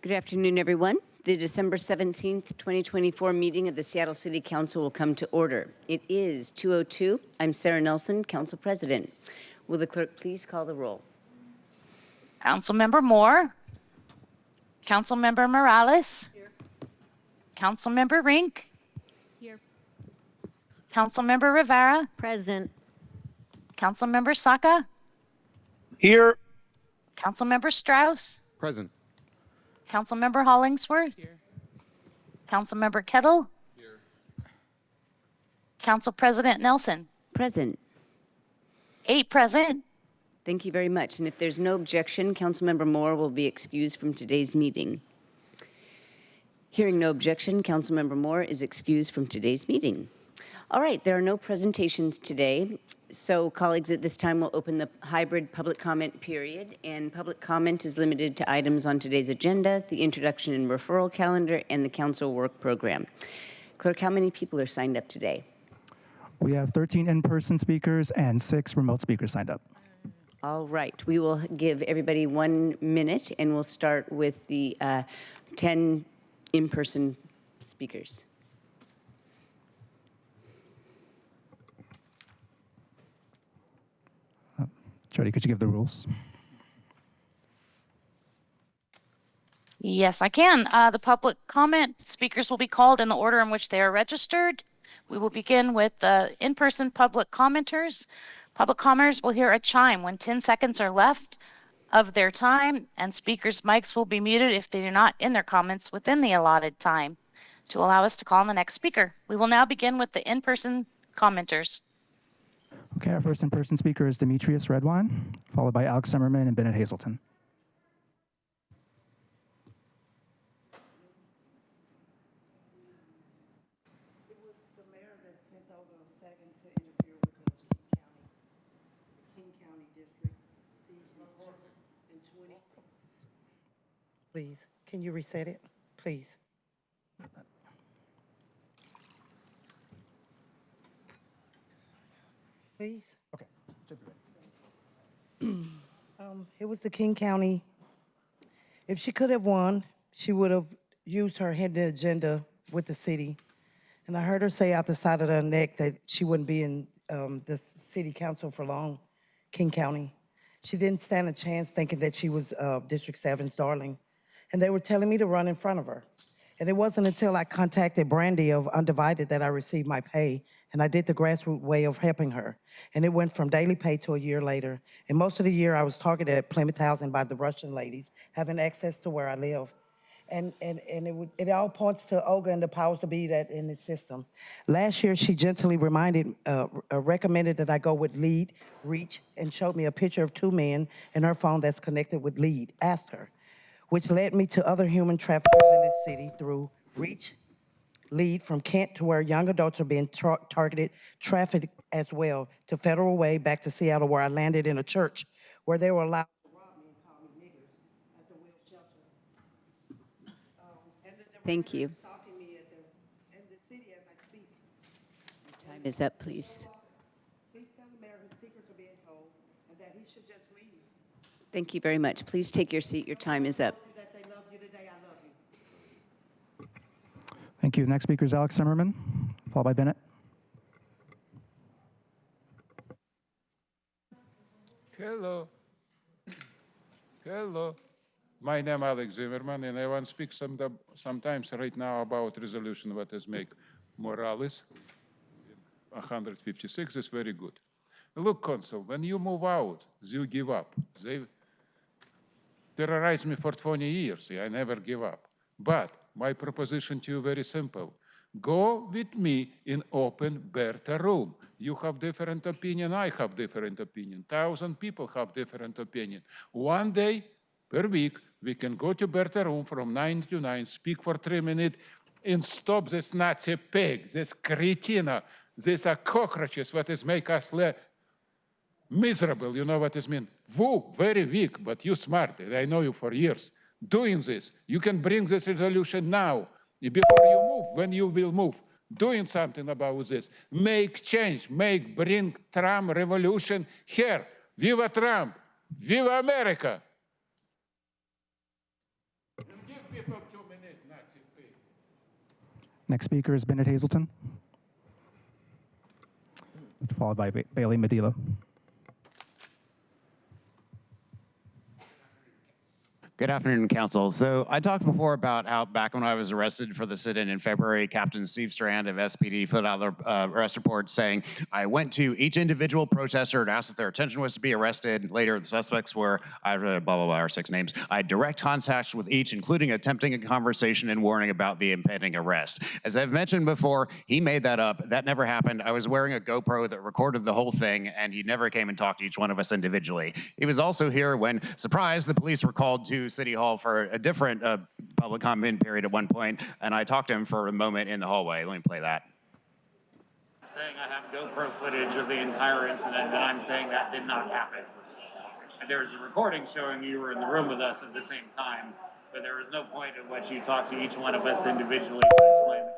Good afternoon, everyone. The December 17th, 2024 meeting of the Seattle City Council will come to order. It is 2:02. I'm Sarah Nelson, Council President. Will the clerk please call the roll? Councilmember Moore. Councilmember Morales. Here. Councilmember Rink. Here. Councilmember Rivera. Present. Councilmember Saka. Here. Councilmember Strauss. Present. Councilmember Hollingsworth. Here. Councilmember Kettle. Here. Council President Nelson. Present. 8 present. Thank you very much. And if there's no objection, Councilmember Moore will be excused from today's meeting. Hearing no objection, Councilmember Moore is excused from today's meeting. All right, there are no presentations today. So, colleagues, at this time, we'll open the hybrid public comment period, and public comment is limited to items on today's agenda, the Introduction and Referral Calendar, and the Council Work Program. Clerk, how many people are signed up today? We have 13 in-person speakers and 6 remote speakers signed up. All right, we will give everybody 1 minute, and we'll start with the 10 in-person speakers. Jody, could you give the rules? Yes, I can. The public comment speakers will be called in the order in which they are registered. We will begin with the in-person public commenters. Public commenters will hear a chime when 10 seconds are left of their time, and speakers' mics will be muted if they do not end their comments within the allotted time to allow us to call on the next speaker. We will now begin with the in-person commenters. Okay, our first in-person speaker is Demetrius Redwine, followed by Alex Zimmerman and Bennett Hazelton. It was the mayor that sent over a second to interfere with the King County District, and 20. Please, can you reset it, please? Please. Okay. It was the King County. If she could have won, she would have used her hidden agenda with the city. And I heard her say out the side of her neck that she wouldn't be in the city council for long, King County. She didn't stand a chance thinking that she was District 7's darling. And they were telling me to run in front of her. And it wasn't until I contacted Brandy of Undivided that I received my pay, and I did the grassroots way of helping her. And it went from daily pay to a year later. And most of the year I was targeted at Plymouth Housing by the Russian ladies, having access to where I live. And it all points to Olga and the powers to be that in the system. Last year, she gently recommended that I go with Lead, Reach, and showed me a picture of 2 men in her phone that's connected with Lead, asked her, which led me to other human traffickers in this city through Reach, Lead from Kent to where young adults are being targeted, trafficked as well, to Federal Way back to Seattle, where I landed in a church where they were allowed to rob me and call me niggers at the Will Shelter. Thank you. Stalking me in the city as I speak. Time is up, please. Please tell the mayor his secrets are being told and that he should just leave. Thank you very much. Please take your seat. Your time is up. That they love you today, I love you. Thank you. Next speaker is Alex Zimmerman, followed by Bennett. Hello. Hello. My name is Alex Zimmerman, and I want to speak sometimes right now about resolution what is make Morales 156 is very good. Look, Consul, when you move out, you give up. They terrorized me for 20 years. I never give up. But my proposition to you very simple. Go with me in open Bertha room. You have different opinion, I have different opinion. 1,000 people have different opinion. One day per week, we can go to Bertha room from 9 to 9, speak for 3 minutes, and stop this Nazi pig, this cretina, these are cockroaches, what is make us miserable, you know what it means? Woo, very weak, but you smart, I know you for years. Doing this, you can bring this resolution now, before you move, when you will move. Doing something about this. Make change, bring Trump revolution here. Viva Trump, Viva America. Give me Next speaker is Bennett Hazelton, followed by Bailey Medilo. Good afternoon, Council. So I talked before about how back when I was arrested for the sit-in in February, Captain Steve Strand of SPD put out the arrest report saying, I went to each individual protester and asked if their intention was to be arrested. Later, the suspects were, I read blah, blah, blah, or 6 names. I had direct contact with each, including attempting a conversation and warning about the impending arrest. As I've mentioned before, he made that up. That never happened. I was wearing a GoPro that recorded the whole thing, and he never came and talked to each one of us individually. He was also here when, surprise, the police were called to City Hall for a different public comment period at one point, and I talked to him for a moment in the hallway. Let me play that. Saying I have GoPro footage of the entire incident, and I'm saying that did not happen. And there was a recording showing you were in the room with us at the same time, but there was no point at which you talked to each one of us individually to explain the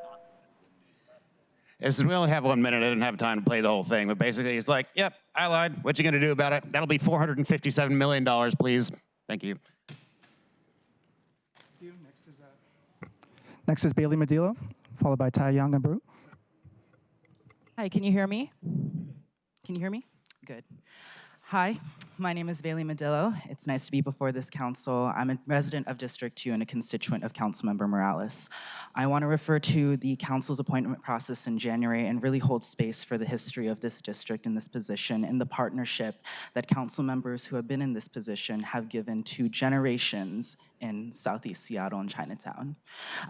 consequences. We only have 1 minute. I didn't have time to play the whole thing, but basically he's like, yep, I lied. What you gonna do about it? That'll be $457 million, please. Thank you. Next is Bailey Medilo, followed by Tai Young and Brew. Hi, can you hear me? Can you hear me? Good. Hi, my name is Bailey Medilo. It's nice to be before this council. I'm a resident of District 2 and a constituent of Councilmember Morales. I want to refer to the council's appointment process in January and really hold space for the history of this district and this position and the partnership that council members who have been in this position have given to generations in Southeast Seattle and Chinatown.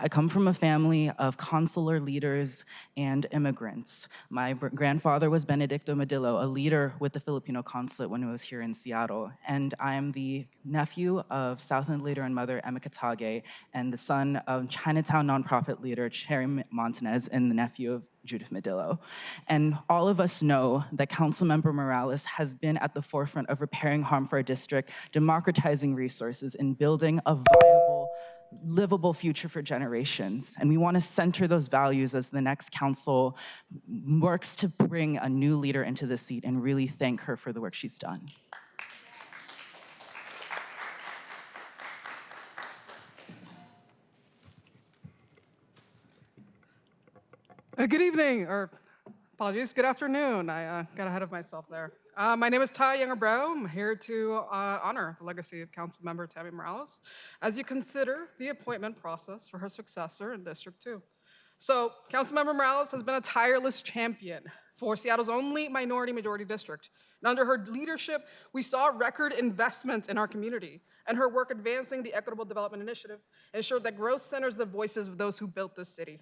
I come from a family of consular leaders and immigrants. My grandfather was Benedicto Medilo, a leader with the Filipino consulate when he was here in Seattle. And I am the nephew of Southland leader and mother Emma Katage, and the son of Chinatown nonprofit leader Cherry Montanez, and the nephew of Judith Medilo. And all of us know that Councilmember Morales has been at the forefront of repairing harm for our district, democratizing resources, and building a viable, livable future for generations. And we want to center those values as the next council works to bring a new leader into the seat and really thank her for the work she's done. Good evening, or apologies, good afternoon. I got ahead of myself there. My name is Ty Younger-Brow. I'm here to honor the legacy of Councilmember Tammy Morales as you consider the appointment process for her successor in District 2. So, Councilmember Morales has been a tireless champion for Seattle's only minority-majority district. And under her leadership, we saw record investments in our community, and her work advancing the Equitable Development Initiative ensured that growth centers the voices of those who built this city.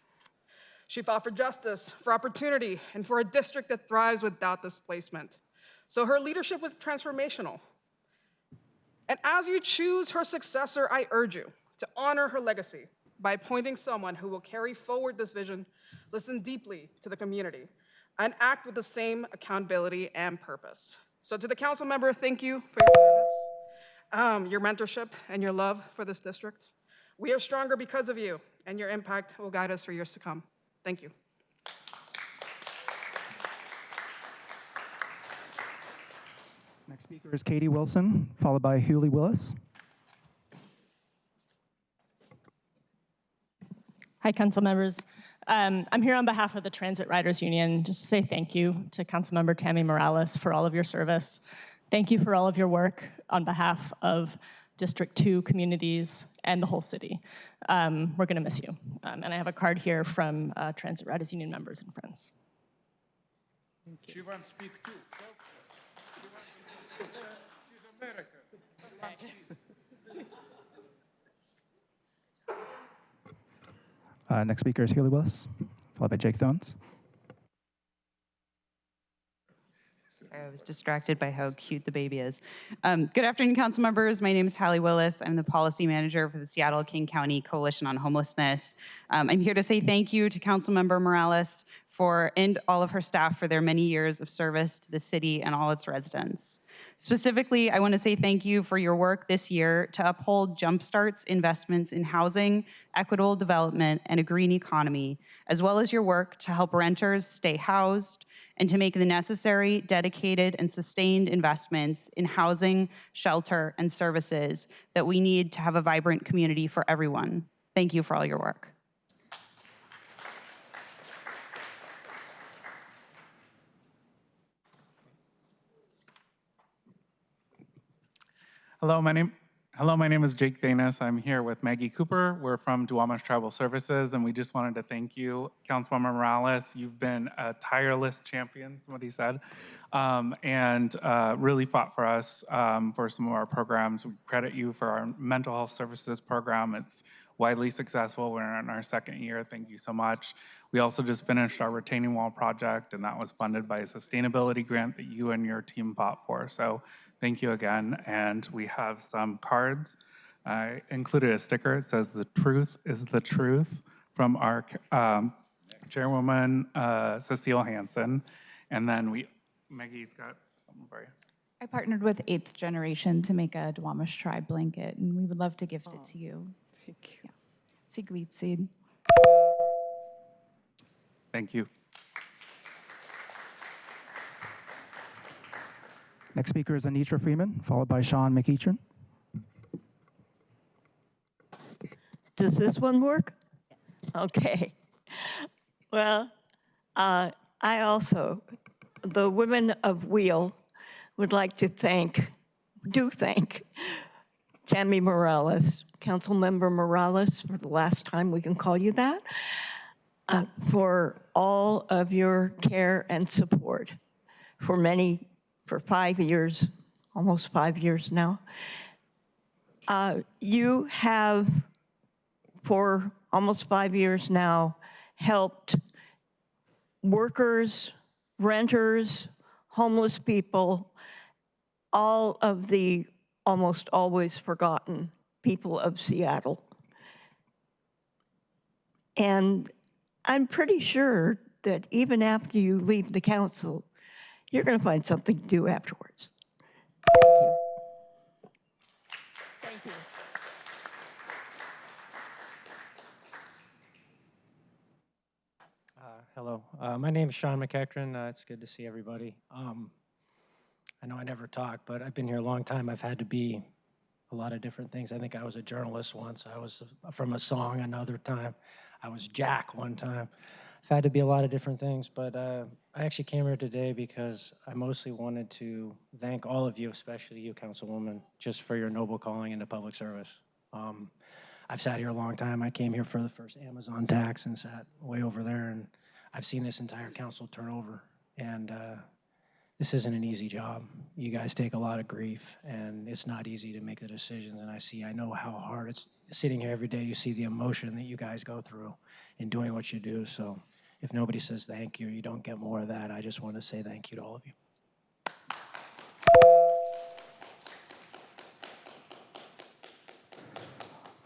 She fought for justice, for opportunity, and for a district that thrives without displacement. So her leadership was transformational. And as you choose her successor, I urge you to honor her legacy by appointing someone who will carry forward this vision, listen deeply to the community, and act with the same accountability and purpose. So to the council member, thank you for your service, your mentorship, and your love for this district. We are stronger because of you, and your impact will guide us for years to come. Thank you. Next speaker is Katie Wilson, followed by Hewley Willis. Hi, council members. I'm here on behalf of the Transit Riders Union just to say thank you to Councilmember Tammy Morales for all of your service. Thank you for all of your work on behalf of District 2 communities and the whole city. We're going to miss you. And I have a card here from Transit Riders Union members and friends. She wants to speak too. She's American. Next speaker is Hewley Willis, followed by Jake Jones. I was distracted by how cute the baby is. Good afternoon, council members. My name is Hallie Willis. I'm the policy manager for the Seattle-King County Coalition on Homelessness. I'm here to say thank you to Councilmember Morales and all of her staff for their many years of service to the city and all its residents. Specifically, I want to say thank you for your work this year to uphold Jumpstart's investments in housing, equitable development, and a green economy, as well as your work to help renters stay housed and to make the necessary, dedicated, and sustained investments in housing, shelter, and services that we need to have a vibrant community for everyone. Thank you for all your work. Hello, my name is Jake Thanis. I'm here with Maggie Cooper. We're from Duwamish Tribal Services, and we just wanted to thank you, Councilmember Morales. You've been a tireless champion, somebody said, and really fought for us for some of our programs. We credit you for our mental health services program. It's widely successful. We're in our second year. Thank you so much. We also just finished our retaining wall project, and that was funded by a sustainability grant that you and your team fought for. So thank you again. And we have some cards. I included a sticker. It says, "The truth is the truth," from our Chairwoman Cecile Hansen. And then Maggie's got something for you. I partnered with 8th Generation to make a Duwamish Tribe blanket, and we would love to gift it to you. Thank you. Yeah. Sigrid seed. Thank you. Next speaker is Anitra Freeman, followed by Sean McEachern. Does this one work? Okay. Well, I also, the women of Wheel, would like to thank Tammy Morales, Councilmember Morales, for the last time we can call you that, for all of your care and support for 5 years, almost 5 years now. You have, for almost 5 years now, helped workers, renters, homeless people, all of the almost always forgotten people of Seattle. And I'm pretty sure that even after you leave the council, you're going to find something to do afterwards. Thank you. Thank you. Hello, my name is Sean McEachern. It's good to see everybody. I know I never talk, but I've been here a long time. I've had to be a lot of different things. I think I was a journalist once. I was from a song another time. I was Jack one time. I've had to be a lot of different things, but I actually came here today because I mostly wanted to thank all of you, especially you, Councilwoman, just for your noble calling into public service. I've sat here a long time. I came here for the first Amazon tax and sat way over there, and I've seen this entire council turn over, and this isn't an easy job. You guys take a lot of grief, and it's not easy to make the decisions, and I know how hard it's. Sitting here every day, you see the emotion that you guys go through in doing what you do, so if nobody says thank you, you don't get more of that. I just want to say thank you to all of you.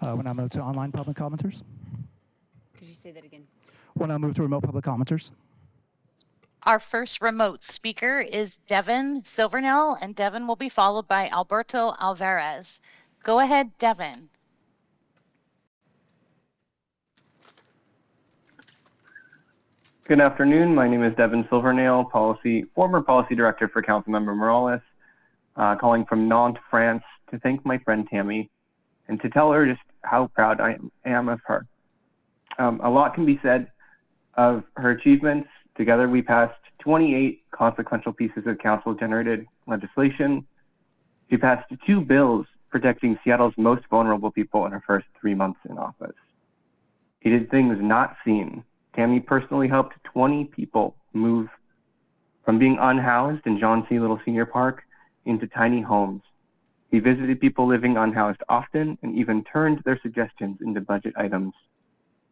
We'll now move to online public commenters. Could you say that again? We'll now move to remote public commenters. Our first remote speaker is Devin Silvernail, and Devin will be followed by Alberto Alvarez. Go ahead, Devin. Good afternoon. My name is Devin Silvernail, former policy director for Councilmember Morales, calling from Nantes, France, to thank my friend Tammy and to tell her just how proud I am of her. A lot can be said of her achievements. Together, we passed 28 consequential pieces of council-generated legislation. She passed 2 bills protecting Seattle's most vulnerable people in her first 3 months in office. She did things not seen. Tammy personally helped 20 people move from being unhoused in John C. Little Senior Park into tiny homes. He visited people living unhoused often and even turned their suggestions into budget items,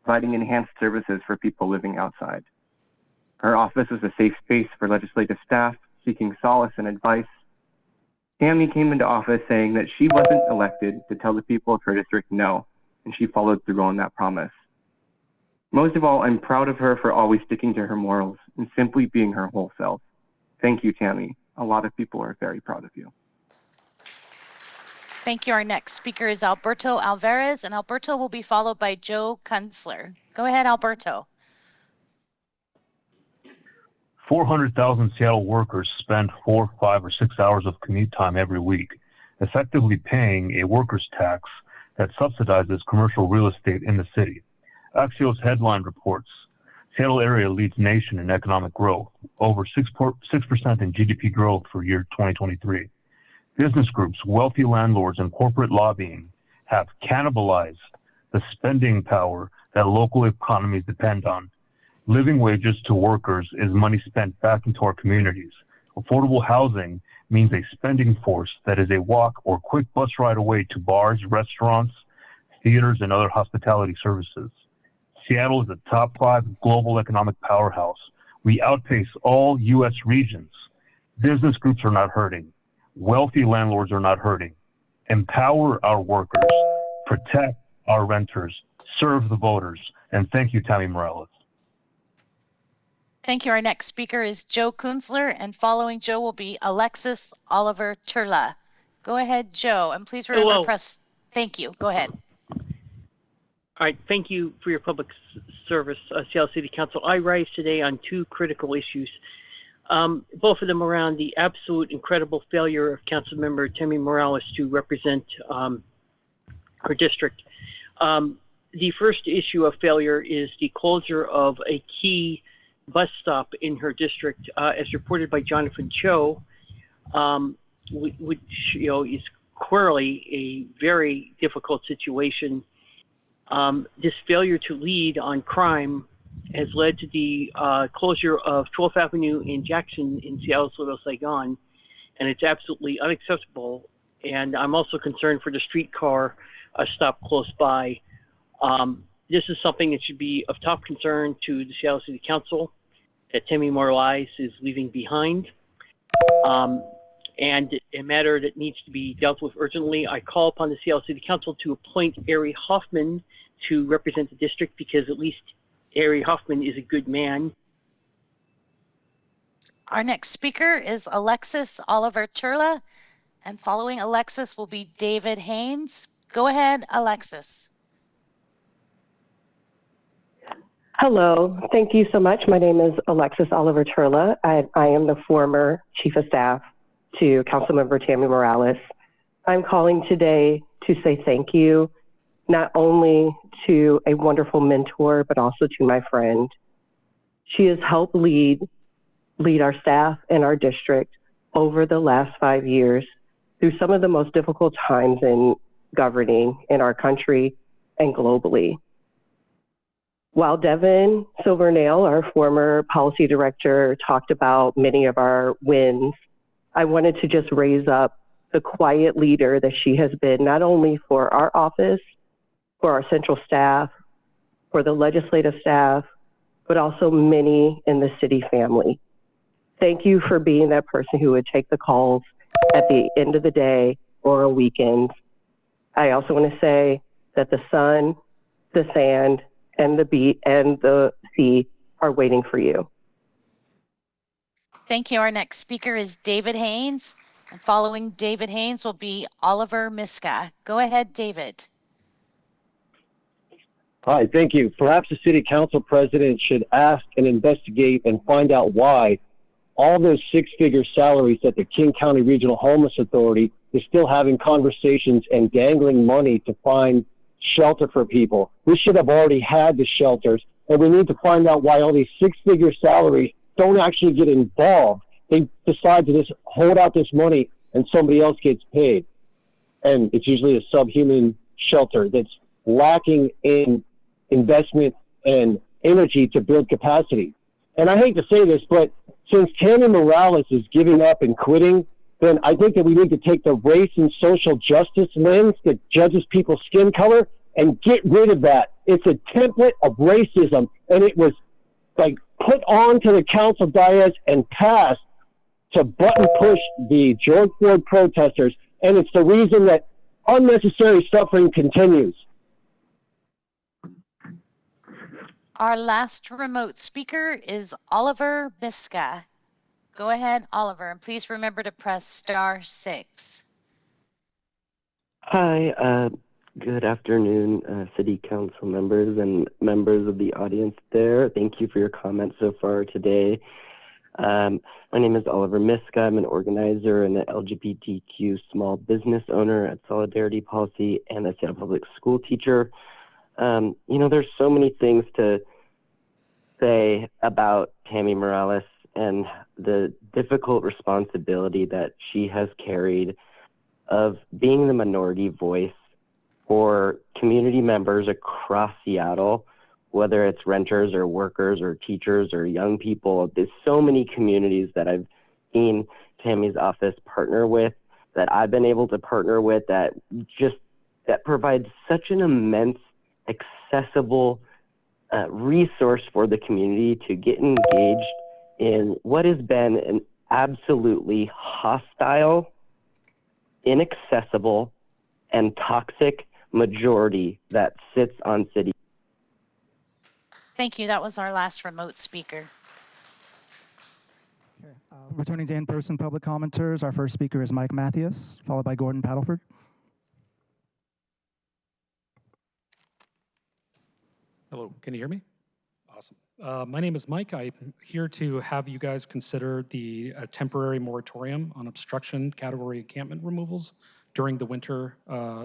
providing enhanced services for people living outside. Her office was a safe space for legislative staff seeking solace and advice. Tammy came into office saying that she wasn't elected to tell the people of her district no, and she followed through on that promise. Most of all, I'm proud of her for always sticking to her morals and simply being her whole self. Thank you, Tammy. A lot of people are very proud of you. Thank you. Our next speaker is Alberto Alvarez, and Alberto will be followed by Joe Kunzler. Go ahead, Alberto. 400,000 Seattle workers spend 4, 5, or 6 hours of commute time every week, effectively paying a workers' tax that subsidizes commercial real estate in the city. Axios headline reports, Seattle area leads nation in economic growth, over 6% in GDP growth for year 2023. Business groups, wealthy landlords, and corporate lobbying have cannibalized the spending power that local economies depend on. Living wages to workers is money spent back into our communities. Affordable housing means a spending force that is a walk or quick bus ride away to bars, restaurants, theaters, and other hospitality services. Seattle is a top 5 global economic powerhouse. We outpace all U.S. regions. Business groups are not hurting. Wealthy landlords are not hurting. Empower our workers. Protect our renters. Serve the voters. And thank you, Tammy Morales. Thank you. Our next speaker is Joe Kunzler, and following Joe will be Alexis Oliver Turla. Go ahead, Joe, and please remember to press. Thank you. Go ahead. All right. Thank you for your public service, Seattle City Council. I rise today on 2 critical issues. Both of them around the absolute incredible failure of Councilmember Tammy Morales to represent her district. The first issue of failure is the closure of a key bus stop in her district, as reported by Jonathan Cho, which is clearly a very difficult situation. This failure to lead on crime has led to the closure of 12th Avenue in Jackson in Seattle's Little Saigon, and it's absolutely unacceptable. And I'm also concerned for the streetcar stop close by. This is something that should be of top concern to the Seattle City Council that Tammy Morales is leaving behind, and a matter that needs to be dealt with urgently. I call upon the Seattle City Council to appoint Ari Hoffman to represent the district, because at least Ari Hoffman is a good man. Our next speaker is Alexis Oliver Turla, and following Alexis will be David Haynes. Go ahead, Alexis. Hello, thank you so much. My name is Alexis Oliver Turla. I am the former Chief of Staff to Councilmember Tammy Morales. I'm calling today to say thank you, not only to a wonderful mentor, but also to my friend. She has helped lead our staff and our district over the last 5 years through some of the most difficult times in governing in our country and globally. While Devin Silvernail, our former policy director, talked about many of our wins, I wanted to just raise up the quiet leader that she has been, not only for our office, for our central staff, for the legislative staff, but also many in the city family. Thank you for being that person who would take the calls at the end of the day or on weekends. I also want to say that the sun, the sand, and the beat and the sea are waiting for you. Thank you. Our next speaker is David Haynes, and following David Haynes will be Oliver Miska. Go ahead, David. Hi, thank you. Perhaps the city council president should ask and investigate and find out why all those 6-figure salaries that the King County Regional Homeless Authority is still having conversations and dangling money to find shelter for people. We should have already had the shelters, and we need to find out why all these 6-figure salaries don't actually get involved. They decide to just hold out this money and somebody else gets paid. And it's usually a subhuman shelter that's lacking in investment and energy to build capacity. And I hate to say this, but since Tammy Morales is giving up and quitting, then I think that we need to take the race and social justice lens that judges people's skin color and get rid of that. It's a template of racism, and it was like put onto the council dais and passed to button push the George Floyd protesters, and it's the reason that unnecessary suffering continues. Our last remote speaker is Oliver Miska. Go ahead, Oliver, and please remember to press *6. Hi, good afternoon, City Council members and members of the audience there. Thank you for your comments so far today. My name is Oliver Miska. I'm an organizer and an LGBTQ small business owner at Solidarity Policy and a Seattle Public School teacher. There's so many things to say about Tammy Morales and the difficult responsibility that she has carried of being the minority voice for community members across Seattle, whether it's renters or workers or teachers or young people. There's so many communities that I've seen Tammy's office partner with, that I've been able to partner with, that provides such an immense, accessible resource for the community to get engaged in what has been an absolutely hostile, inaccessible, and toxic majority that sits on city. Thank you. That was our last remote speaker. Returning to in-person public commenters, our first speaker is Mike Mathias, followed by Gordon Paddleford. Hello, can you hear me? Awesome. My name is Mike. I'm here to have you guys consider the temporary moratorium on obstruction category encampment removals during the winter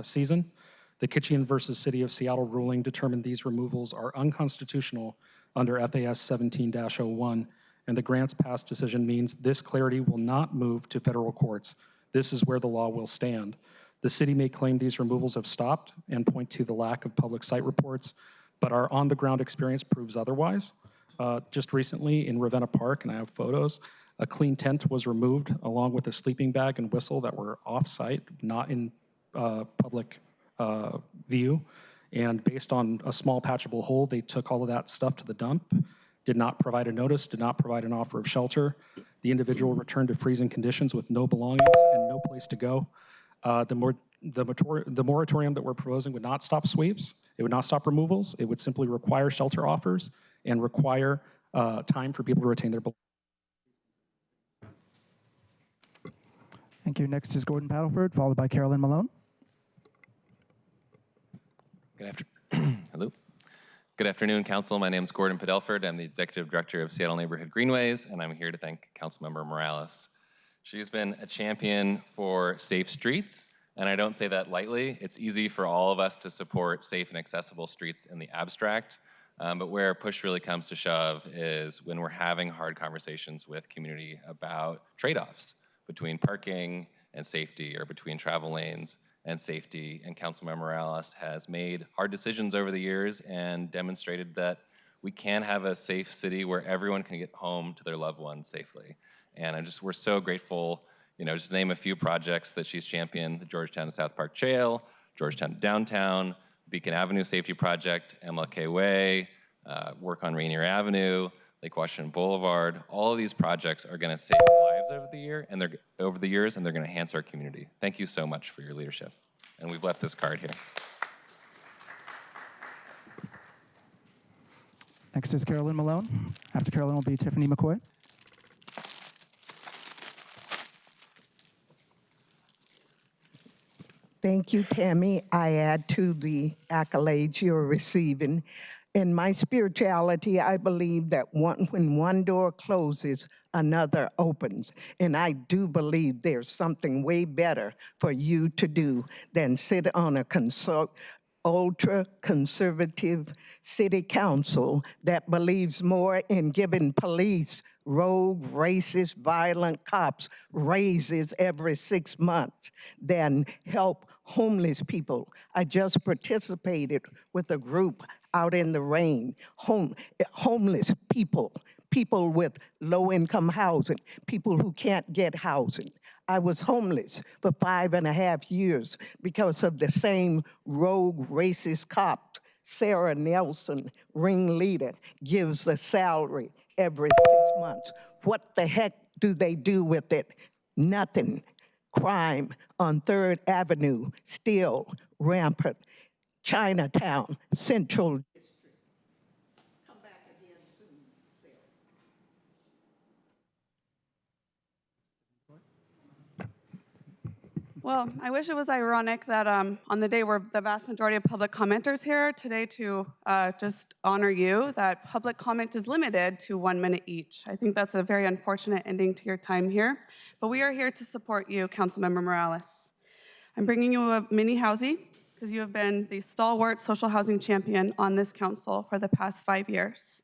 season. The Kitchian versus City of Seattle ruling determined these removals are unconstitutional under FAS 17-01, and the grants past decision means this clarity will not move to federal courts. This is where the law will stand. The city may claim these removals have stopped and point to the lack of public site reports, but our on-the-ground experience proves otherwise. Just recently in Ravenna Park, and I have photos, a clean tent was removed along with a sleeping bag and whistle that were off-site, not in public view. And based on a small patchable hole, they took all of that stuff to the dump, did not provide a notice, did not provide an offer of shelter. The individual returned to freezing conditions with no belongings and no place to go. The moratorium that we're proposing would not stop sweeps. It would not stop removals. It would simply require shelter offers and require time for people to retain their belongings. Thank you. Next is Gordon Paddleford, followed by Carolyn Malone. Hello. Good afternoon, Council. My name is Gordon Paddleford. I'm the Executive Director of Seattle Neighborhood Greenways, and I'm here to thank Councilmember Morales. She's been a champion for safe streets, and I don't say that lightly. It's easy for all of us to support safe and accessible streets in the abstract, but where push really comes to shove is when we're having hard conversations with community about trade-offs between parking and safety, or between travel lanes and safety. And Councilmember Morales has made hard decisions over the years and demonstrated that we can have a safe city where everyone can get home to their loved ones safely. And we're so grateful, just to name a few projects that she's championed: the Georgetown to South Park Trail, Georgetown to Downtown, Beacon Avenue Safety Project, MLK Way, work on Rainier Avenue, Lake Washington Boulevard. All of these projects are gonna save lives over the years, and they're gonna enhance our community. Thank you so much for your leadership. And we've left this card here. Next is Carolyn Malone. After Carolyn will be Tiffany McCoy. Thank you, Tammy. I add to the accolades you're receiving. In my spirituality, I believe that when one door closes, another opens. And I do believe there's something way better for you to do than sit on a ultra-conservative city council that believes more in giving police rogue, racist, violent cops raises every 6 months than help homeless people. I just participated with a group out in the rain, homeless people, people with low-income housing, people who can't get housing. I was homeless for 5.5 years because of the same rogue, racist cop. Sarah Nelson, ringleader, gives a salary every 6 months. What the heck do they do with it? Nothing. Crime on 3rd Avenue, still rampant. Chinatown, Central. Come back again soon, Sarah. Well, I wish it was ironic that on the day where the vast majority of public commenters here today to just honor you, that public comment is limited to 1 minute each. I think that's a very unfortunate ending to your time here, but we are here to support you, Councilmember Morales. I'm bringing you a mini housing because you have been the stalwart social housing champion on this council for the past 5 years.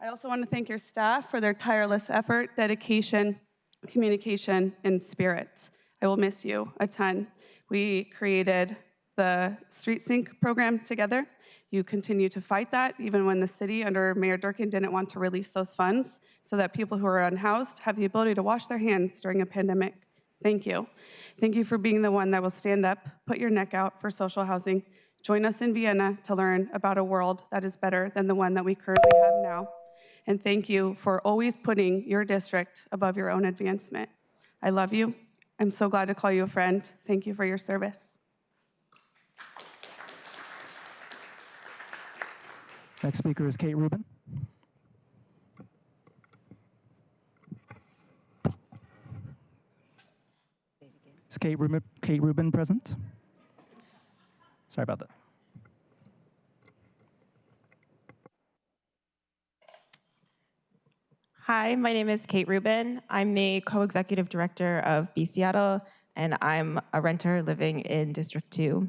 I also want to thank your staff for their tireless effort, dedication, communication, and spirit. I will miss you a ton. We created the Street Sync program together. You continue to fight that, even when the city under Mayor Durkin didn't want to release those funds so that people who are unhoused have the ability to wash their hands during a pandemic. Thank you. Thank you for being the one that will stand up, put your neck out for social housing. Join us in Vienna to learn about a world that is better than the one that we currently have now. And thank you for always putting your district above your own advancement. I love you. I'm so glad to call you a friend. Thank you for your service. Next speaker is Kate Rubin. Is Kate Rubin present? Sorry about that. Hi, my name is Kate Rubin. I'm the co-executive director of Be Seattle, and I'm a renter living in District 2.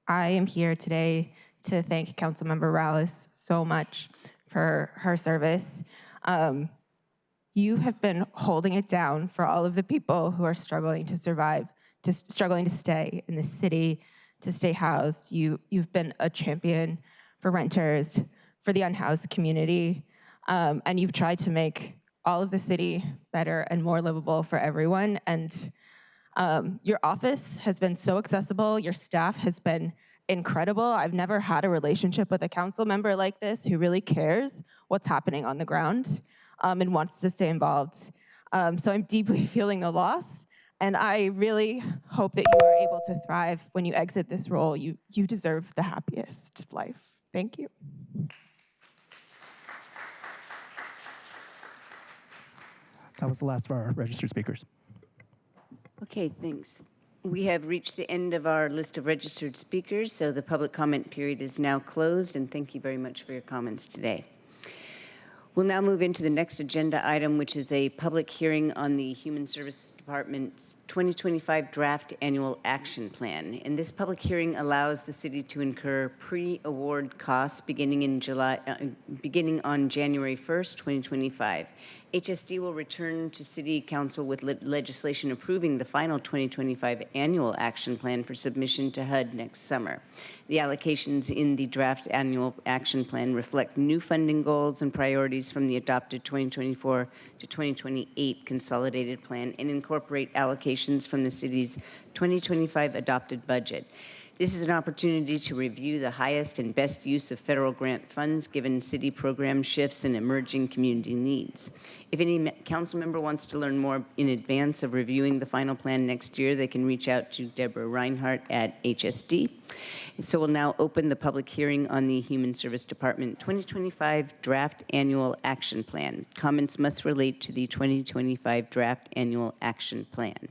I am here today to thank Councilmember Morales so much for her service. You have been holding it down for all of the people who are struggling to survive, struggling to stay in the city, to stay housed. You've been a champion for renters, for the unhoused community, and you've tried to make all of the city better and more livable for everyone. And your office has been so accessible. Your staff has been incredible. I've never had a relationship with a council member like this who really cares what's happening on the ground and wants to stay involved. So I'm deeply feeling the loss. And I really hope that you are able to thrive when you exit this role. You deserve the happiest life. Thank you. That was the last of our registered speakers. Okay, thanks. We have reached the end of our list of registered speakers, so the public comment period is now closed, and thank you very much for your comments today. We'll now move into the next agenda item, which is a public hearing on the Human Services Department's 2025 Draft Annual Action Plan. And this public hearing allows the city to incur pre-award costs beginning on January 1st, 2025. HSD will return to City Council with legislation approving the final 2025 Annual Action Plan for submission to HUD next summer. The allocations in the draft Annual Action Plan reflect new funding goals and priorities from the adopted 2024 to 2028 Consolidated Plan and incorporate allocations from the city's 2025 adopted budget. This is an opportunity to review the highest and best use of federal grant funds given city program shifts and emerging community needs. If any council member wants to learn more in advance of reviewing the final plan next year, they can reach out to Deborah Reinhardt at HSD. And so we'll now open the public hearing on the Human Service Department 2025 Draft Annual Action Plan. Comments must relate to the 2025 Draft Annual Action Plan.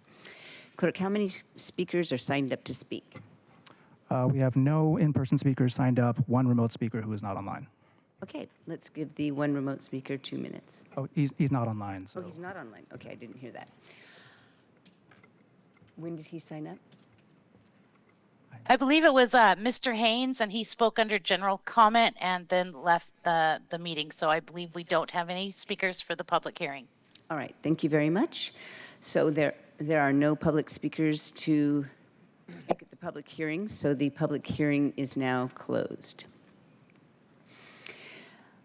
Clerk, how many speakers are signed up to speak? We have no in-person speakers signed up, one remote speaker who is not online. Okay, let's give the one remote speaker 2 minutes. Oh, he's not online, so. Oh, he's not online. Okay, I didn't hear that. When did he sign up? I believe it was Mr. Haynes, and he spoke under general comment and then left the meeting. So I believe we don't have any speakers for the public hearing. All right, thank you very much. So there are no public speakers to speak at the public hearing, so the public hearing is now closed.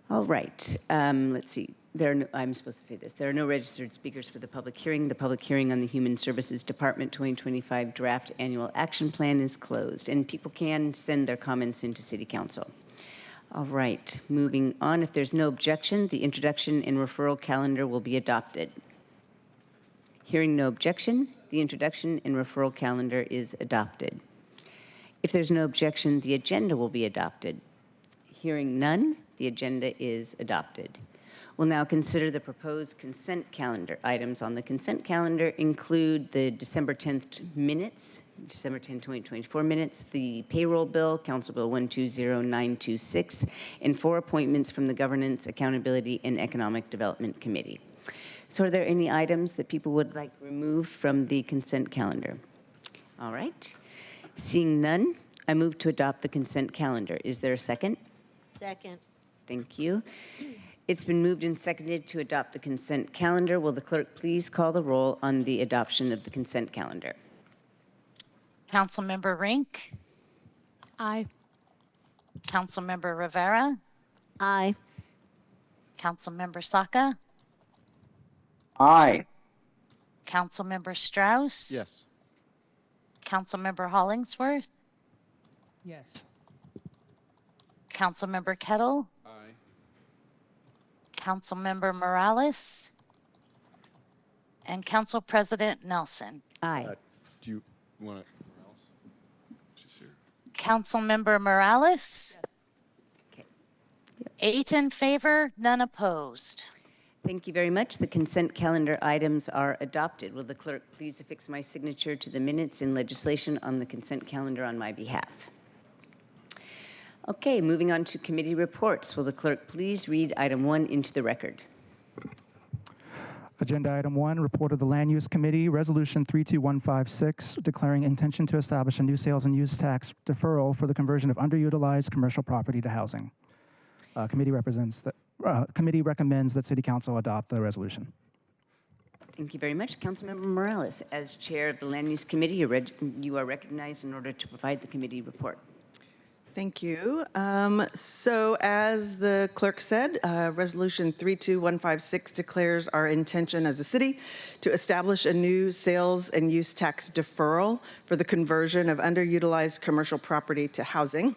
All right, let's see. I'm supposed to say this. There are no registered speakers for the public hearing. The public hearing on the Human Services Department 2025 Draft Annual Action Plan is closed, and people can send their comments into City Council. All right, moving on. If there's no objection, the Introduction and Referral Calendar will be adopted. Hearing no objection, the Introduction and Referral Calendar is adopted. If there's no objection, the agenda will be adopted. Hearing none, the agenda is adopted. We'll now consider the proposed consent calendar. Items on the consent calendar include the December 10th minutes, December 10, 2024 minutes, the payroll bill, Council Bill 120926, and 4 appointments from the Governance, Accountability, and Economic Development Committee. So are there any items that people would like removed from the consent calendar? All right. Seeing none, I move to adopt the consent calendar. Is there a second? Second. Thank you. It's been moved and seconded to adopt the consent calendar. Will the clerk please call the roll on the adoption of the consent calendar? Councilmember Rink, Aye. Councilmember Rivera, Aye. Councilmember Saka, Aye. Councilmember Strauss. Yes. Councilmember Hollingsworth, Yes. Councilmember Kettle, Aye. Councilmember Morales, and Council President Nelson. Aye. Do you want to? Councilmember Morales? Okay. 8 in favor, none opposed. Thank you very much. The consent calendar items are adopted. Will the clerk please affix my signature to the minutes in legislation on the consent calendar on my behalf? Okay, moving on to committee reports. Will the clerk please read item 1 into the record? Agenda item 1, report of the Land Use Committee, Resolution 32156, declaring intention to establish a new sales and use tax deferral for the conversion of underutilized commercial property to housing. Committee recommends that City Council adopt the resolution. Thank you very much. Councilmember Morales, as chair of the Land Use Committee, you are recognized in order to provide the committee report. Thank you. So as the clerk said, Resolution 32156 declares our intention as a city to establish a new sales and use tax deferral for the conversion of underutilized commercial property to housing.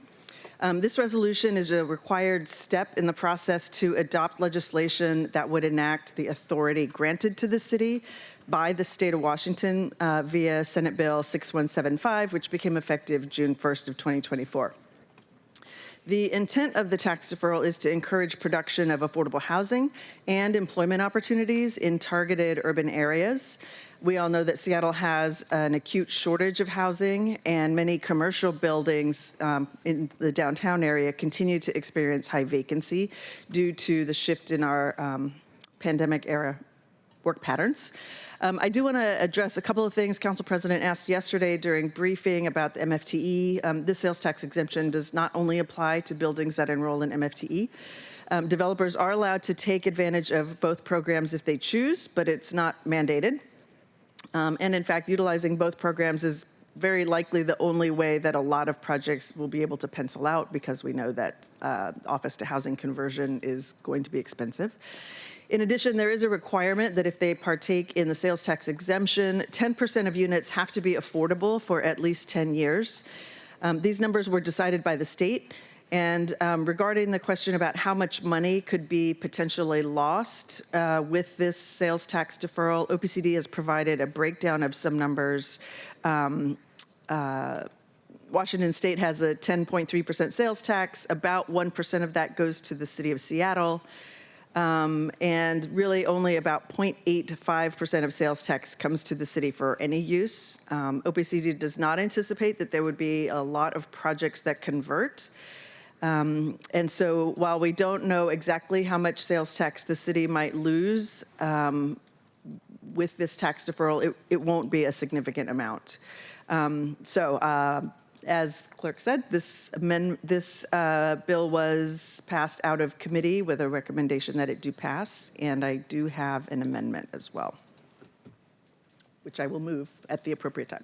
This resolution is a required step in the process to adopt legislation that would enact the authority granted to the city by the state of Washington via Senate Bill 6175, which became effective June 1st of 2024. The intent of the tax deferral is to encourage production of affordable housing and employment opportunities in targeted urban areas. We all know that Seattle has an acute shortage of housing, and many commercial buildings in the downtown area continue to experience high vacancy due to the shift in our pandemic era work patterns. I do want to address a couple of things Council President asked yesterday during briefing about the MFTE. This sales tax exemption does not only apply to buildings that enroll in MFTE. Developers are allowed to take advantage of both programs if they choose, but it's not mandated. And in fact, utilizing both programs is very likely the only way that a lot of projects will be able to pencil out, because we know that office to housing conversion is going to be expensive. In addition, there is a requirement that if they partake in the sales tax exemption, 10% of units have to be affordable for at least 10 years. These numbers were decided by the state. And regarding the question about how much money could be potentially lost with this sales tax deferral, OPCD has provided a breakdown of some numbers. Washington State has a 10.3% sales tax. About 1% of that goes to the city of Seattle. And really only about 0.85% of sales tax comes to the city for any use. OPCD does not anticipate that there would be a lot of projects that convert. And so while we don't know exactly how much sales tax the city might lose with this tax deferral, it won't be a significant amount. As the clerk said, this bill was passed out of committee with a recommendation that it do pass, and I do have an amendment as well, which I will move at the appropriate time.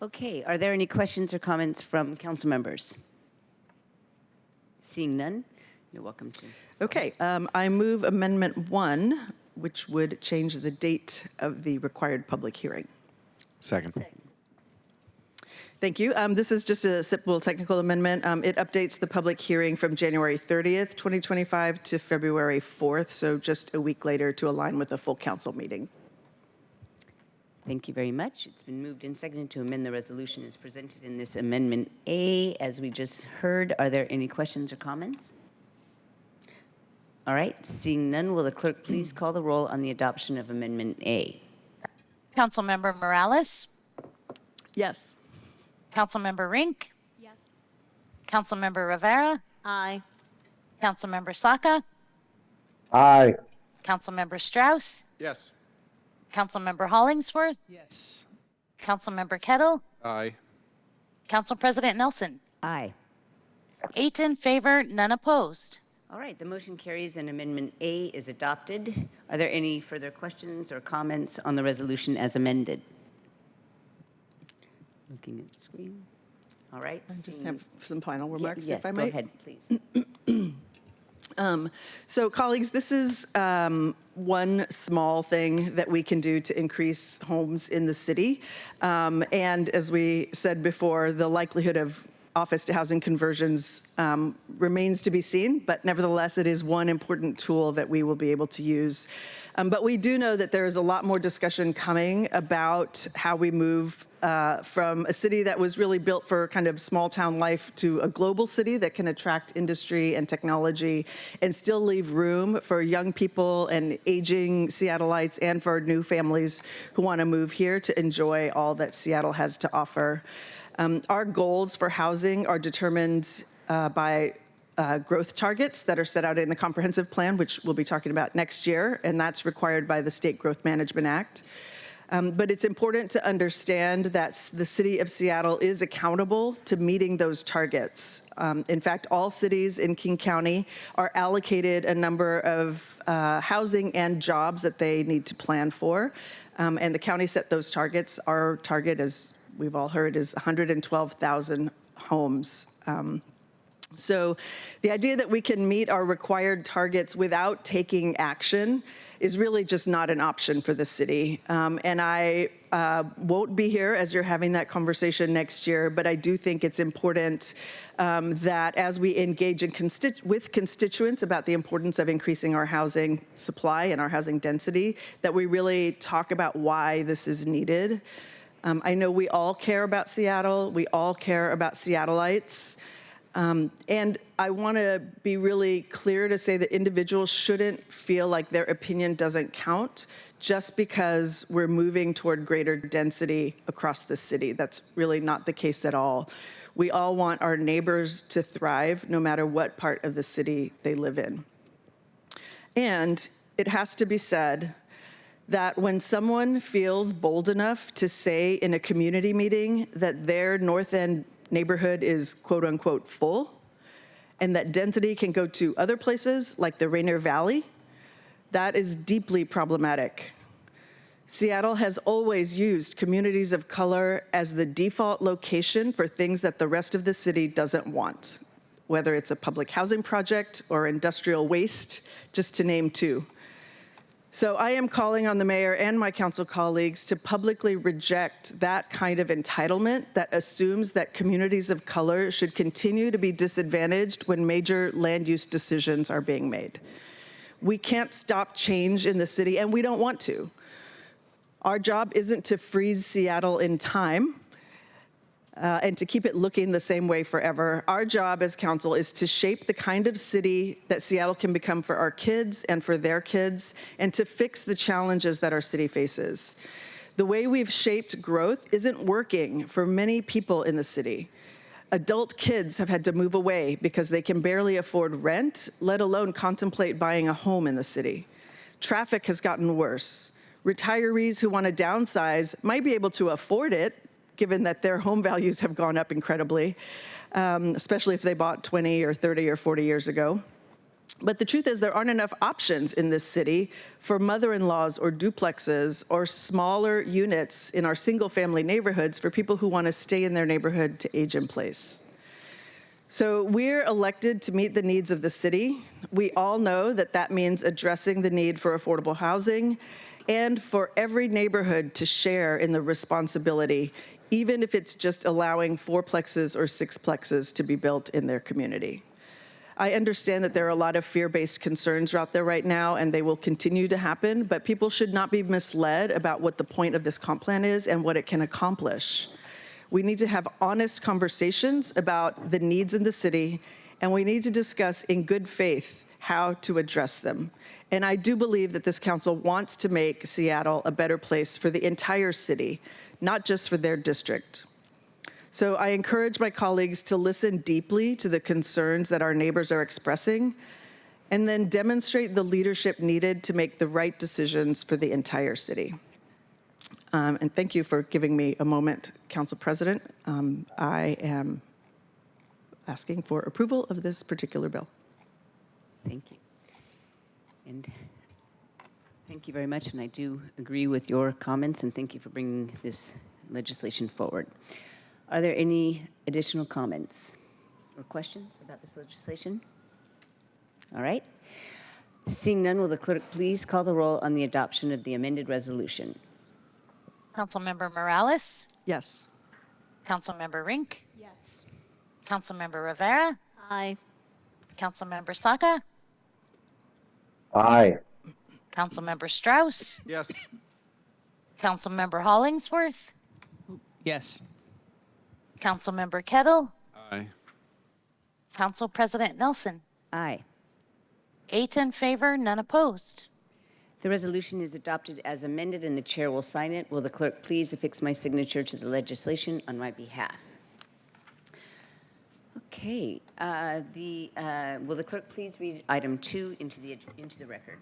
Okay, are there any questions or comments from council members? Seeing none, you're welcome to. Okay, I move Amendment 1, which would change the date of the required public hearing. Second. Thank you. This is just a simple technical amendment. It updates the public hearing from January 30th, 2025 to February 4th, so just a week later to align with a full council meeting. Thank you very much. It's been moved and seconded to amend the resolution as presented in this Amendment A. As we just heard, are there any questions or comments? All right, seeing none, will the clerk please call the roll on the adoption of Amendment A? Councilmember Morales? Yes. Councilmember Rink? Yes. Councilmember Rivera? Aye. Councilmember Saka? Aye. Councilmember Strauss? Yes. Councilmember Hollingsworth? Yes. Councilmember Kettle? Aye. Council President Nelson? Aye. 8 in favor, none opposed. All right, the motion carries and Amendment A is adopted. Are there any further questions or comments on the resolution as amended? Looking at the screen. All right. I just have some final remarks, yes, if I go might. ahead, please. So colleagues, this is one small thing that we can do to increase homes in the city. And as we said before, the likelihood of office to housing conversions remains to be seen, but nevertheless, it is one important tool that we will be able to use. But we do know that there is a lot more discussion coming about how we move from a city that was really built for kind of small town life to a global city that can attract industry and technology and still leave room for young people and aging Seattleites and for new families who want to move here to enjoy all that Seattle has to offer. Our goals for housing are determined by growth targets that are set out in the comprehensive plan, which we'll be talking about next year, and that's required by the State Growth Management Act. But it's important to understand that the city of Seattle is accountable to meeting those targets. In fact, all cities in King County are allocated a number of housing and jobs that they need to plan for, and the county set those targets. Our target, as we've all heard, is 112,000 homes. So the idea that we can meet our required targets without taking action is really just not an option for the city. And I won't be here as you're having that conversation next year, but I do think it's important that as we engage with constituents about the importance of increasing our housing supply and our housing density, that we really talk about why this is needed. I know we all care about Seattle. We all care about Seattleites. And I want to be really clear to say that individuals shouldn't feel like their opinion doesn't count just because we're moving toward greater density across the city. That's really not the case at all. We all want our neighbors to thrive no matter what part of the city they live in. And it has to be said that when someone feels bold enough to say in a community meeting that their North End neighborhood is quote unquote full, and that density can go to other places like the Rainier Valley, that is deeply problematic. Seattle has always used communities of color as the default location for things that the rest of the city doesn't want, whether it's a public housing project or industrial waste, just to name two. So I am calling on the mayor and my council colleagues to publicly reject that kind of entitlement that assumes that communities of color should continue to be disadvantaged when major land use decisions are being made. We can't stop change in the city, and we don't want to. Our job isn't to freeze Seattle in time and to keep it looking the same way forever. Our job as council is to shape the kind of city that Seattle can become for our kids and for their kids, and to fix the challenges that our city faces. The way we've shaped growth isn't working for many people in the city. Adult kids have had to move away because they can barely afford rent, let alone contemplate buying a home in the city. Traffic has gotten worse. Retirees who want to downsize might be able to afford it, given that their home values have gone up incredibly, especially if they bought 20 or 30 or 40 years ago. But the truth is there aren't enough options in this city for mother-in-laws or duplexes or smaller units in our single-family neighborhoods for people who want to stay in their neighborhood to age in place. So we're elected to meet the needs of the city. We all know that that means addressing the need for affordable housing and for every neighborhood to share in the responsibility, even if it's just allowing 4plexes or 6plexes to be built in their community. I understand that there are a lot of fear-based concerns out there right now, and they will continue to happen, but people should not be misled about what the point of this comp plan is and what it can accomplish. We need to have honest conversations about the needs in the city, and we need to discuss in good faith how to address them. And I do believe that this council wants to make Seattle a better place for the entire city, not just for their district. So I encourage my colleagues to listen deeply to the concerns that our neighbors are expressing, and then demonstrate the leadership needed to make the right decisions for the entire city. And thank you for giving me a moment, Council President. I am asking for approval of this particular bill. Thank you. And thank you very much, and I do agree with your comments, and thank you for bringing this legislation forward. Are there any additional comments or questions about this legislation? All right. Seeing none, will the clerk please call the roll on the adoption of the amended resolution? Councilmember Morales? Yes. Councilmember Rink? Yes. Councilmember Rivera? Aye. Councilmember Saka? Aye. Councilmember Strauss? Yes. Councilmember Hollingsworth? Yes. Councilmember Kettle? Aye. Council President Nelson? Aye. 8 in favor, none opposed. The resolution is adopted as amended, and the chair will sign it. Will the clerk please affix my signature to the legislation on my behalf? Okay. Will the clerk please read item 2 into the record?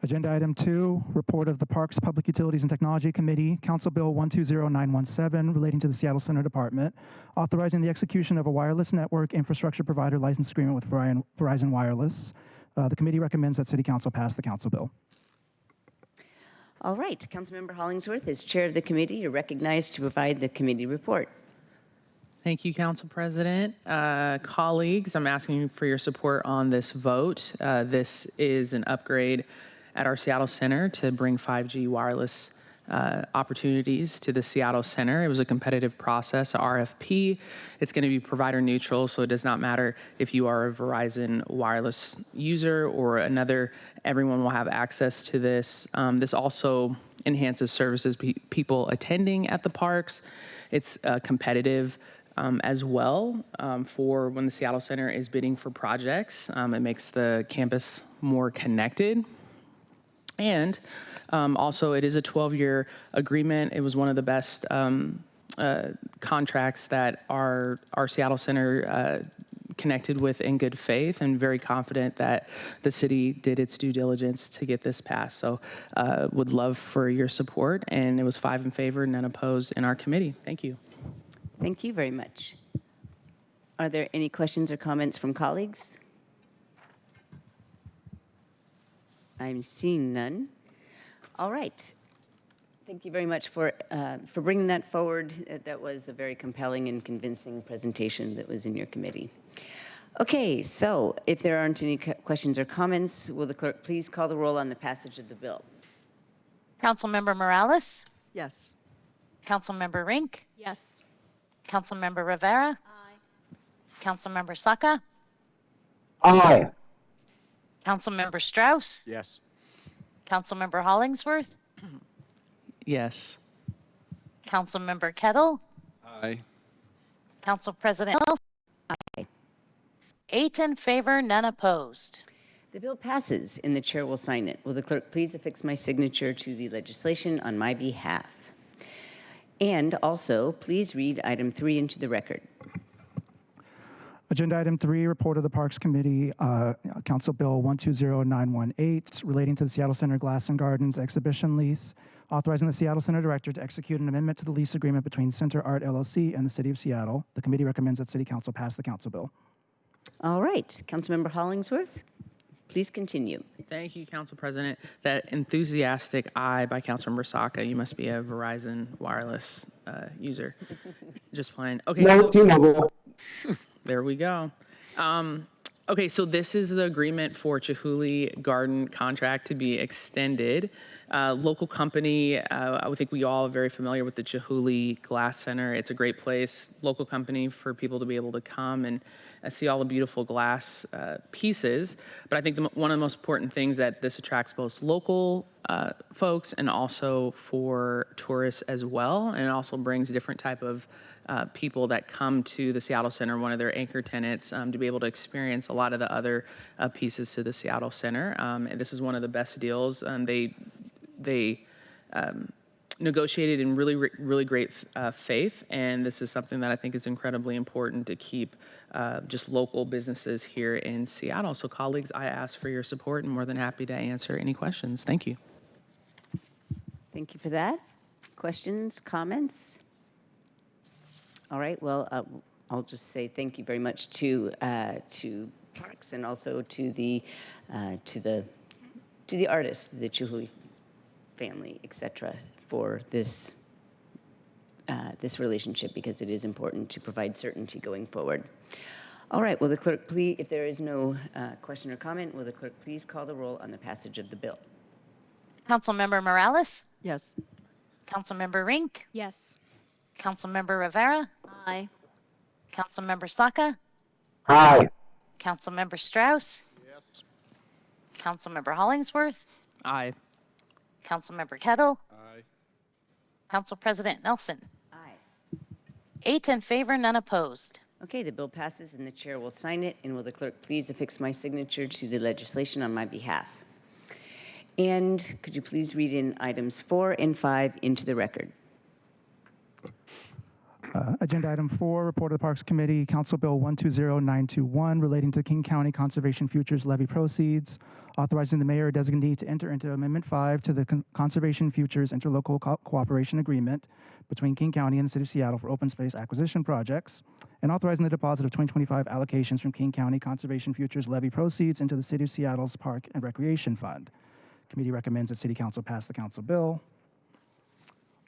Agenda item 2, report of the Parks, Public Utilities, and Technology Committee, Council Bill 120917, relating to the Seattle Center Department, authorizing the execution of a wireless network infrastructure provider license agreement with Verizon Wireless. The committee recommends that City Council pass the Council Bill. All right. Councilmember Hollingsworth, as chair of the committee, you're recognized to provide the committee report. Thank you, Council President. Colleagues, I'm asking for your support on this vote. This is an upgrade at our Seattle Center to bring 5G wireless opportunities to the Seattle Center. It was a competitive process, a RFP. It's going to be provider neutral, so it does not matter if you are a Verizon wireless user or another. Everyone will have access to this. This also enhances services people attending at the parks. It's competitive as well for when the Seattle Center is bidding for projects. It makes the campus more connected. And also, it is a 12-year agreement. It was one of the best contracts that our Seattle Center connected with in good faith, and very confident that the city did its due diligence to get this passed. So would love for your support, and it was 5 in favor, none opposed in our committee. Thank you. Thank you very much. Are there any questions or comments from colleagues? I'm seeing none. All right. Thank you very much for bringing that forward. That was a very compelling and convincing presentation that was in your committee. Okay, so if there aren't any questions or comments, will the clerk please call the roll on the passage of the bill? Councilmember Morales? Yes. Councilmember Rink? Yes. Councilmember Rivera? Aye. Councilmember Saka? Aye. Councilmember Strauss? Yes. Councilmember Hollingsworth? Yes. Councilmember Kettle? Aye. Council President Nelson? Aye. 8 in favor, none opposed. The bill passes, and the chair will sign it. Will the clerk please affix my signature to the legislation on my behalf? And also, please read item 3 into the record. Agenda item 3, report of the Parks Committee, Council Bill 120918, relating to the Seattle Center Glass and Gardens exhibition lease, authorizing the Seattle Center Director to execute an amendment to the lease agreement between Center Art LLC and the City of Seattle. The committee recommends that City Council pass the Council Bill. All right. Councilmember Hollingsworth, please continue. Thank you, Council President. That enthusiastic aye by Councilmember Saka. You must be a Verizon wireless user. Just playing. Okay. No, T-Mobile. There we go. Okay, so this is the agreement for Chihuly Garden contract to be extended. Local company, I would think we all are very familiar with the Chihuly Glass Center. It's a great place, local company for people to be able to come and see all the beautiful glass pieces. But I think one of the most important things that this attracts both local folks and also for tourists as well. And it also brings different type of people that come to the Seattle Center, one of their anchor tenants, to be able to experience a lot of the other pieces to the Seattle Center. And this is one of the best deals. They negotiated in really great faith, and this is something that I think is incredibly important to keep just local businesses here in Seattle. So colleagues, I ask for your support and more than happy to answer any questions. Thank you. Thank you for that. Questions, comments? All right, well, I'll just say thank you very much to parks, and also to the artists, the Chihuly family, etc., for this relationship, because it is important to provide certainty going forward. All right, will the clerk please, if there is no question or comment, will the clerk please call the roll on the passage of the bill? Councilmember Morales? Yes. Councilmember Rink? Yes. Councilmember Rivera? Aye. Councilmember Saka? Aye. Councilmember Strauss? Yes. Councilmember Hollingsworth? Aye. Councilmember Kettle? Aye. Council President Nelson? Aye. 8 in favor, none opposed. Okay, the bill passes and the chair will sign it. And will the clerk please affix my signature to the legislation on my behalf? And could you please read in items 4 and 5 into the record? Agenda item 4, report of the Parks Committee, Council Bill 120921, relating to King County Conservation Futures levy proceeds, authorizing the mayor or designee to enter into Amendment 5 to the Conservation Futures Interlocal Cooperation Agreement between King County and the City of Seattle for open space acquisition projects, and authorizing the deposit of 2025 allocations from King County Conservation Futures levy proceeds into the City of Seattle's Park and Recreation Fund. Committee recommends that City Council pass the council bill.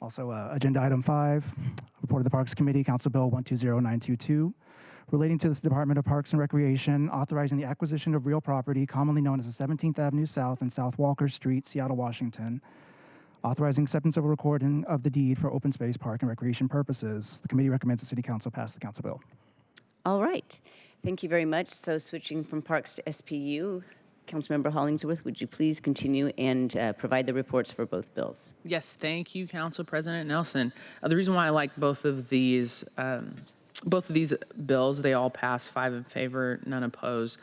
Also, agenda item 5, report of the Parks Committee, Council Bill 120922, relating to the Department of Parks and Recreation, authorizing the acquisition of real property commonly known as the 17th Avenue South and South Walker Street, Seattle, Washington, authorizing acceptance of a recording of the deed for open space, park, and recreation purposes. The committee recommends the City Council pass the council bill. All right. Thank you very much. So switching from Parks to SPU, Councilmember Hollingsworth, would you please continue and provide the reports for both bills? Yes, thank you, Council President Nelson. The reason why I like both of these bills, they all pass 5 in favor, none opposed,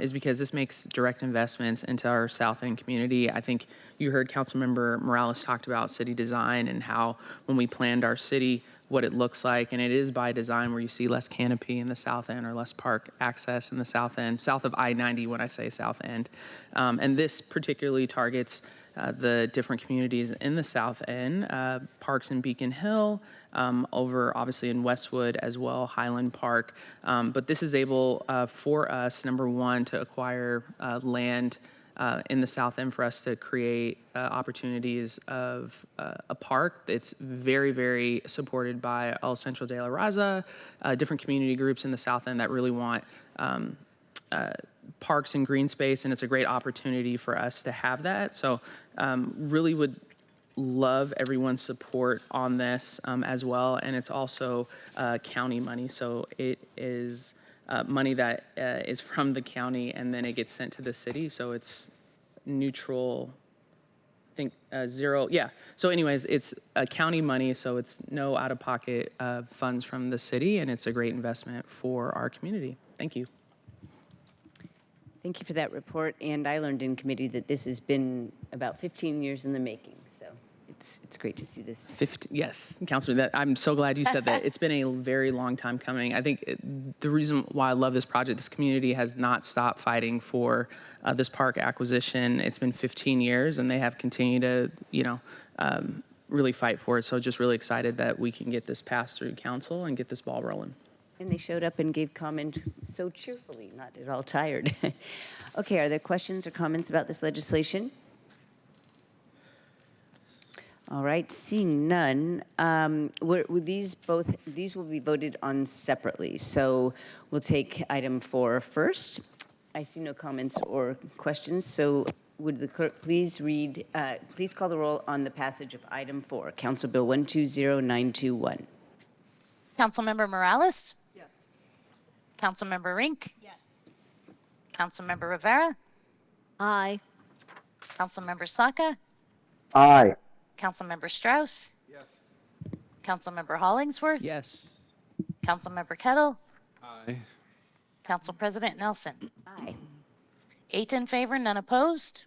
is because this makes direct investments into our South End community. I think you heard Councilmember Morales talked about city design and how when we planned our city, what it looks like, and it is by design where you see less canopy in the South End or less park access in the South End, south of I-90 when I say South End. And this particularly targets the different communities in the South End, parks in Beacon Hill, over obviously in Westwood as well, Highland Park. But this is able for us, number one, to acquire land in the South End for us to create opportunities of a park that's very, very supported by El Centro de la Raza, different community groups in the South End that really want parks and green space, and it's a great opportunity for us to have that. So really would love everyone's support on this as well, and it's also county money, so it is money that is from the county and then it gets sent to the city, so it's neutral, I think zero, yeah. So anyways, it's county money, so it's no out-of-pocket funds from the city, and it's a great investment for our community. Thank you. Thank you for that report, and I learned in committee that this has been about 15 years in the making, so it's great to see this. 50, yes, Councilor, I'm so glad you said that. It's been a very long time coming. I think the reason why I love this project, this community has not stopped fighting for this park acquisition. It's been 15 years, and they have continued to, really fight for it. So just really excited that we can get this passed through council and get this ball rolling. And they showed up and gave comment so cheerfully, not at all tired. Okay, are there questions or comments about this legislation? All right, seeing none, these will be voted on separately. So we'll take item 4 first. I see no comments or questions, so would the clerk please please call the roll on the passage of item 4, Council Bill 120921. Councilmember Morales? Yes. Councilmember Rink? Yes. Councilmember Rivera? Aye. Councilmember Saka? Aye. Councilmember Strauss? Yes. Councilmember Hollingsworth? Yes. Councilmember Kettle? Aye. Council President Nelson? Aye. 8 in favor, none opposed.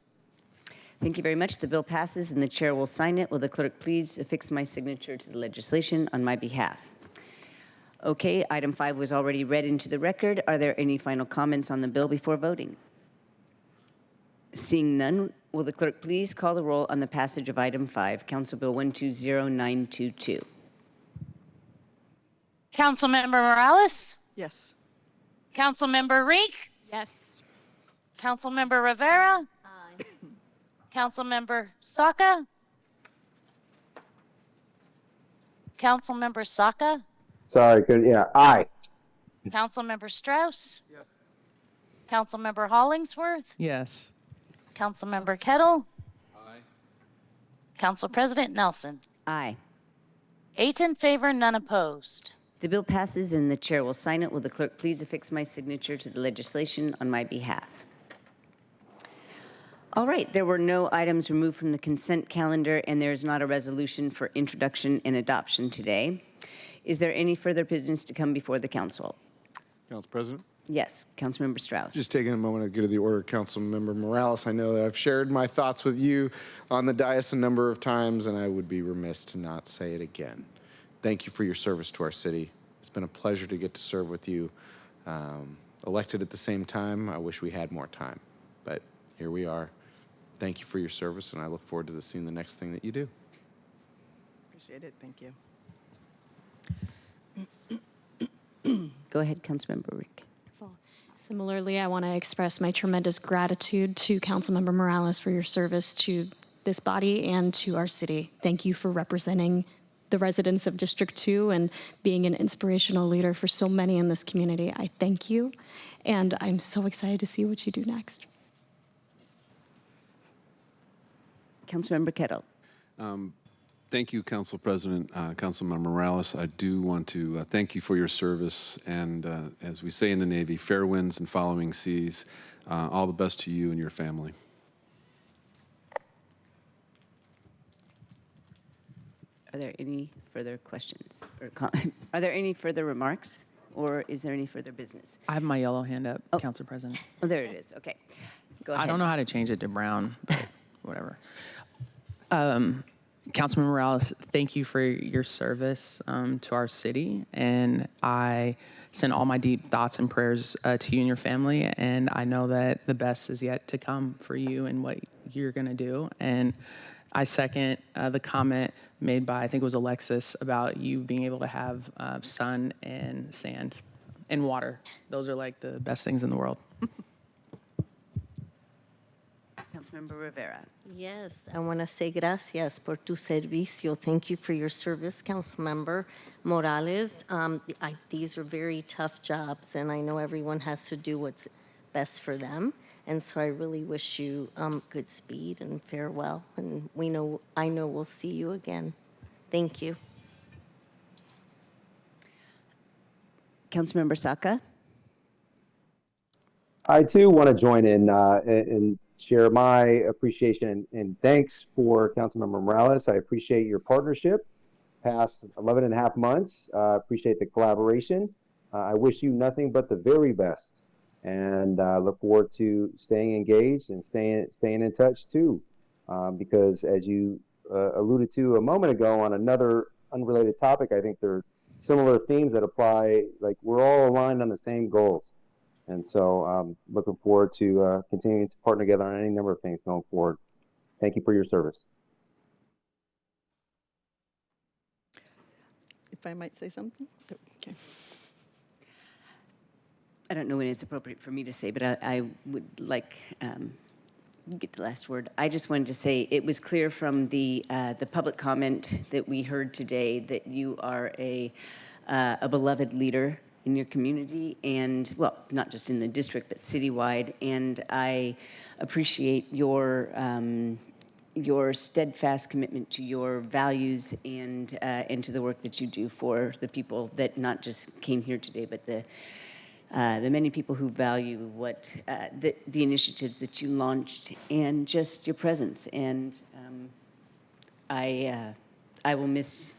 Thank you very much. The bill passes and the chair will sign it. Will the clerk please affix my signature to the legislation on my behalf? Okay, item 5 was already read into the record. Are there any final comments on the bill before voting? Seeing none, will the clerk please call the roll on the passage of item 5, Council Bill 120922. Councilmember Morales? Yes. Councilmember Rink? Yes. Councilmember Rivera? Aye. Councilmember Saka? Councilmember Saka? Sorry, good. Yeah, aye. Councilmember Strauss? Yes. Councilmember Hollingsworth? Yes. Councilmember Kettle? Aye. Council President Nelson? Aye. 8 in favor, none opposed. The bill passes and the chair will sign it. Will the clerk please affix my signature to the legislation on my behalf? All right, there were no items removed from the consent calendar, and there is not a resolution for introduction and adoption today. Is there any further business to come before the council? Council President? Yes, Councilmember Strauss. Just taking a moment to go to the order, Councilmember Morales. I know that I've shared my thoughts with you on the dais a number of times, and I would be remiss to not say it again. Thank you for your service to our city. It's been a pleasure to get to serve with you. Elected at the same time, I wish we had more time, but here we are. Thank you for your service, and I look forward to seeing the next thing that you do. Appreciate it. Thank you. Go ahead, Councilmember Rick. Similarly, I want to express my tremendous gratitude to Councilmember Morales for your service to this body and to our city. Thank you for representing the residents of District 2 and being an inspirational leader for so many in this community. I thank you, and I'm so excited to see what you do next. Councilmember Kettle. Thank you, Council President, Councilmember Morales. I do want to thank you for your service, and as we say in the Navy, fair winds and following seas. All the best to you and your family. Are there any further questions or are there any further remarks, or is there any further business? I have my yellow hand up, Council President. Oh, there it is. Okay. Go ahead. I don't know how to change it to brown, but whatever. Councilman Morales, thank you for your service to our city, and I send all my deep thoughts and prayers to you and your family, and I know that the best is yet to come for you and what you're going to do. And I second the comment made by, I think it was Alexis, about you being able to have sun and sand and water. Those are like the best things in the world. Councilmember Rivera. Yes, I want to say gracias por tu servicio. Thank you for your service, Councilmember Morales. These are very tough jobs, and I know everyone has to do what's best for them. And so I really wish you good speed and farewell. And I know we'll see you again. Thank you. Councilmember Saka. I too want to join in and share my appreciation and thanks for Councilmember Morales. I appreciate your partnership past 11 and a half months. Appreciate the collaboration. I wish you nothing but the very best, and look forward to staying engaged and staying in touch too, because as you alluded to a moment ago on another unrelated topic, I think there are similar themes that apply. Like, we're all aligned on the same goals. And so looking forward to continuing to partner together on any number of things going forward. Thank you for your service. If I might say something? Okay. I don't know when it's appropriate for me to say, but I would like get the last word. I just wanted to say it was clear from the public comment that we heard today that you are a beloved leader in your community, and, well, not just in the district, but citywide. And I appreciate your steadfast commitment to your values and to the work that you do for the people that not just came here today, but the many people who value what the initiatives that you launched and just your presence. And I will miss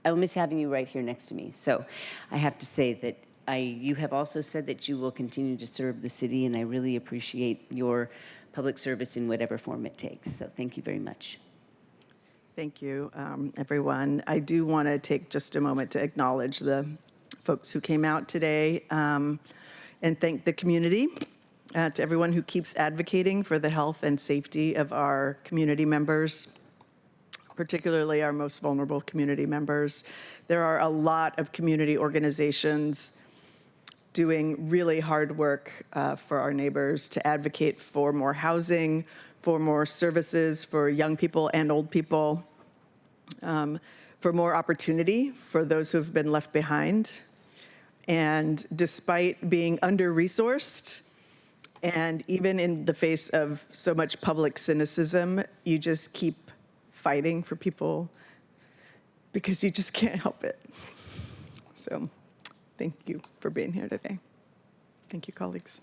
I will miss having you right here next to me. So I have to say that you have also said that you will continue to serve the city, and I really appreciate your public service in whatever form it takes. So thank you very much. Thank you, everyone. I do want to take just a moment to acknowledge the folks who came out today and thank the community, to everyone who keeps advocating for the health and safety of our community members, particularly our most vulnerable community members. There are a lot of community organizations doing really hard work for our neighbors to advocate for more housing, for more services for young people and old people, for more opportunity for those who have been left behind. And despite being under-resourced, and even in the face of so much public cynicism, you just keep fighting for people because you just can't help it. So thank you for being here today. Thank you, colleagues.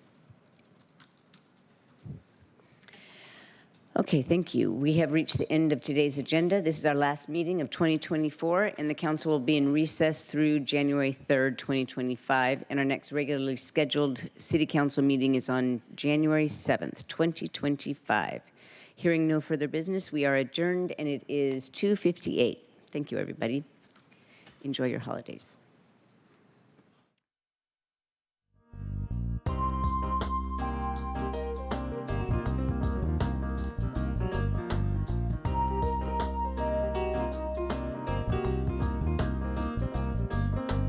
Okay, thank you. We have reached the end of today's agenda. This is our last meeting of 2024, and the council will be in recess through January 3rd, 2025, and our next regularly scheduled city council meeting is on January 7th, 2025. Hearing no further business, we are adjourned, and it is 2:58. Thank you, everybody. Enjoy your holidays.